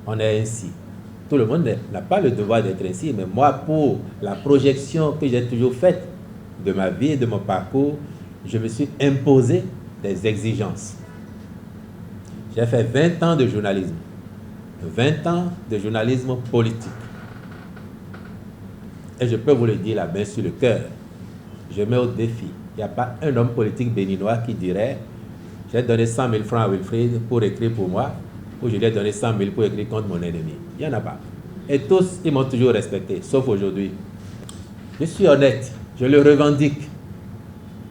on est ainsi. Tout le monde n'a pas le devoir d'être ainsi, mais moi, pour la projection que j'ai toujours faite de ma vie, de mon parcours, je me suis imposé des exigences. J'ai fait 20 ans de journalisme, 20 ans de journalisme politique. Et je peux vous le dire la main sur le cœur, je mets au défi. Il n'y a pas un homme politique béninois qui dirait « j'ai donné 100 000 francs à Wilfried pour écrire pour moi » ou « je lui ai donné 100 000 pour écrire contre mon ennemi ». Il n'y en a pas. Et tous, ils m'ont toujours respecté, sauf aujourd'hui. Je suis honnête, je le revendique.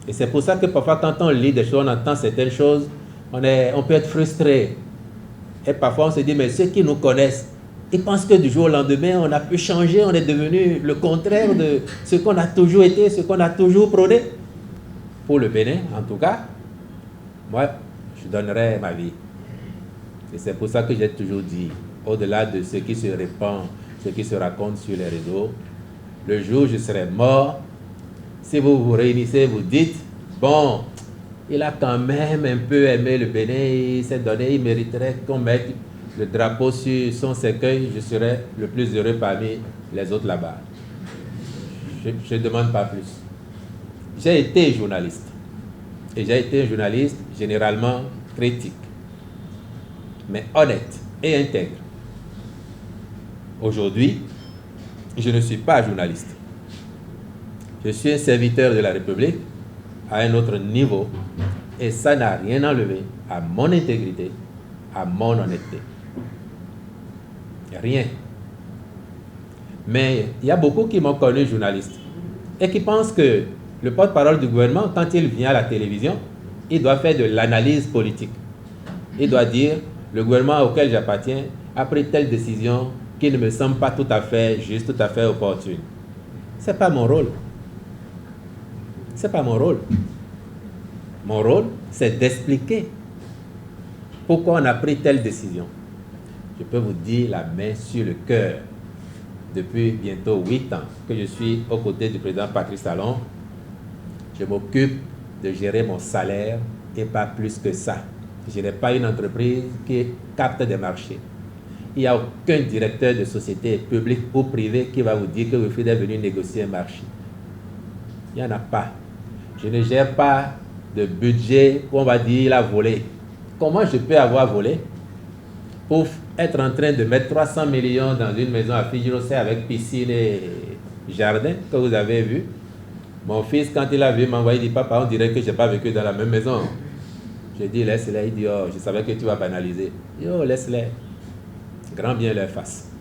Et c'est pour ça que parfois, quand on lit des choses, on entend certaines choses, on peut être frustré. Et parfois, on se dit, mais ceux qui nous connaissent, ils pensent que du jour au lendemain, on a pu changer, on est devenu le contraire de ce qu'on a toujours été, ce qu'on a toujours prôné. Pour le Bénin, en tout cas, moi, je donnerai ma vie. Et c'est pour ça que j'ai toujours dit, au-delà de ce qui se répand, ce qui se raconte sur les réseaux, le jour où je serai mort, si vous vous réunissez, vous dites, bon, il a quand même un peu aimé le Bénin, il s'est donné, il mériterait qu'on mette le drapeau sur son cercueil, je serai le plus heureux parmi les autres là-bas. Je ne demande pas plus. J'ai été journaliste. Et j'ai été un journaliste généralement critique, mais honnête et intègre. Aujourd'hui, je ne suis pas journaliste. Je suis un serviteur de la République à un autre niveau et ça n'a rien enlevé à mon intégrité, à mon honnêteté. Rien. Mais il y a beaucoup qui m'ont connu journaliste et qui pensent que le porte-parole du gouvernement, quand il vient à la télévision, il doit faire de l'analyse politique. Il doit dire, le gouvernement auquel j'appartiens a pris telle décision qui ne me semble pas tout à fait juste, tout à fait opportune. Ce n'est pas mon rôle. Ce n'est pas mon rôle. Mon rôle, c'est d'expliquer pourquoi on a pris telle décision. Je peux vous dire la main sur le cœur. Depuis bientôt 8 ans que je suis aux côtés du président Patrice Talon, je m'occupe de gérer mon salaire et pas plus que ça. Je n'ai pas une entreprise qui capte des marchés. Il n'y a aucun directeur de société publique ou privée qui va vous dire que Wilfried est venu négocier un marché. Il n'y en a pas. Je ne gère pas de budget où on va dire il a volé. Comment je peux avoir volé pour être en train de mettre 300 millions dans une maison à Fijirosé avec piscine et jardin que vous avez vu? Mon fils, quand il a vu, m'a envoyé, il dit, papa, on dirait que je n'ai pas vécu dans la même maison. J'ai dit, laisse-les. Il dit, oh, je savais que tu vas banaliser. Je dis, oh, laisse-les. Grand bien leur face.